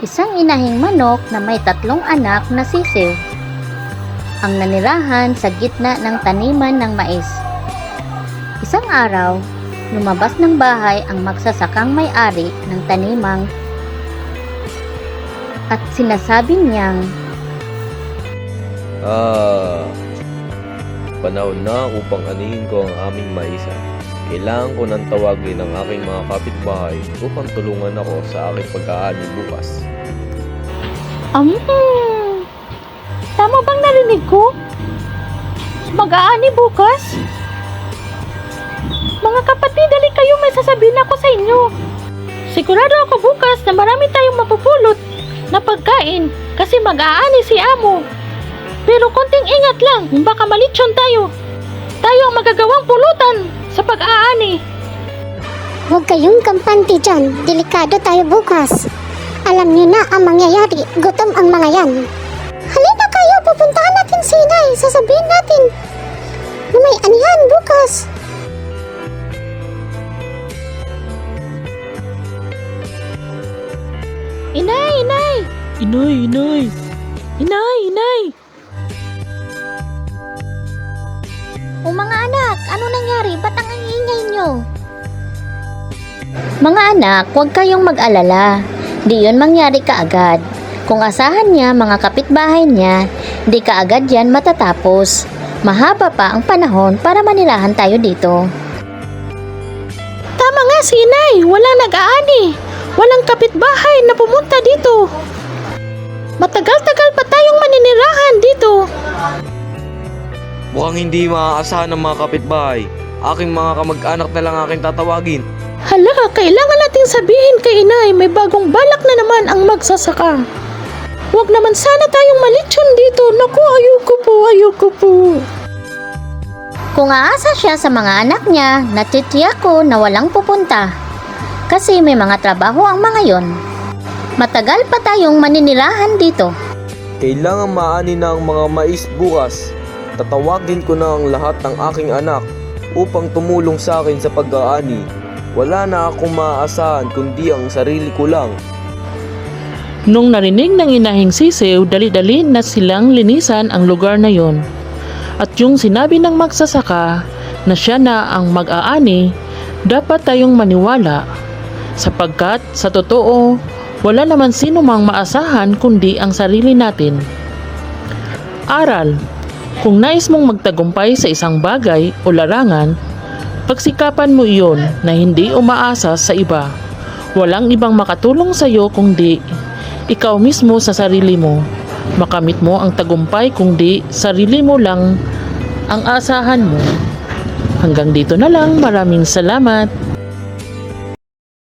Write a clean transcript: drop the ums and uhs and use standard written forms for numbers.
Isang inahing manok na may 3 anak na sisiw ang nanirahan sa gitna ng taniman ng mais. Isang araw, lumabas ng bahay ang magsasakang may-ari ng tanimang at sinasabi niyang, Panahon na upang anihin ko ang aming maisa. Kailangan ko nang tawagin ang aking mga kapitbahay upang tulungan ako sa aking pag-aani bukas. Tama bang narinig ko? Mag-aani bukas? Mga kapatid, dali kayo, may sasabihin ako sa inyo. Sigurado ako bukas na marami tayong mapupulot na pagkain kasi mag-aani si Amo. Pero konting ingat lang, baka malitsyon tayo. Tayo ang magagawang pulutan sa pag-aani. Huwag kayong kampante dyan. Delikado tayo bukas. Alam niyo na ang mangyayari. Gutom ang mga yan. Halina kayo, pupuntahan natin si Inay. Sasabihin natin na may anihan bukas. Inay, Inay! Inay! "O mga anak, ano nangyari? Ba't ang ingay nyo?" "Mga anak, huwag kayong mag-alala. Di yun mangyari kaagad. Kung asahan niya mga kapitbahay niya, di kaagad yan matatapos. Mahaba pa ang panahon para manilahan tayo dito." Tama nga si Inay, walang nag-aani. Walang kapitbahay na pumunta dito. Matagal-tagal pa tayong maninirahan dito. Mukhang hindi maaasahan ng mga kapitbahay. Aking mga kamag-anak na lang aking tatawagin. Hala, kailangan nating sabihin kay Inay, may bagong balak na naman ang magsasaka. Huwag naman sana tayong malitsyon dito. Naku, ayoko po. Kung aasa siya sa mga anak niya, natitiyak ko na walang pupunta. Kasi may mga trabaho ang mga yon. Matagal pa tayong maninirahan dito. Kailangan maani na ang mga mais bukas. Tatawagin ko na ang lahat ng aking anak upang tumulong sa akin sa pag-aani. Wala na akong maaasahan kundi ang sarili ko lang. Nung narinig ng inahing sisiw, dali-dali na silang linisan ang lugar na yon. At yung sinabi ng magsasaka na siya na ang mag-aani, dapat tayong maniwala. Sapagkat sa totoo, wala naman sino mang maasahan kundi ang sarili natin. Aral: kung nais mong magtagumpay sa isang bagay o larangan, pagsikapan mo iyon na hindi umaasa sa iba. Walang ibang makatulong sa iyo kundi ikaw mismo sa sarili mo. Makamit mo ang tagumpay kundi sarili mo lang ang asahan mo. Hanggang dito na lang. Maraming salamat.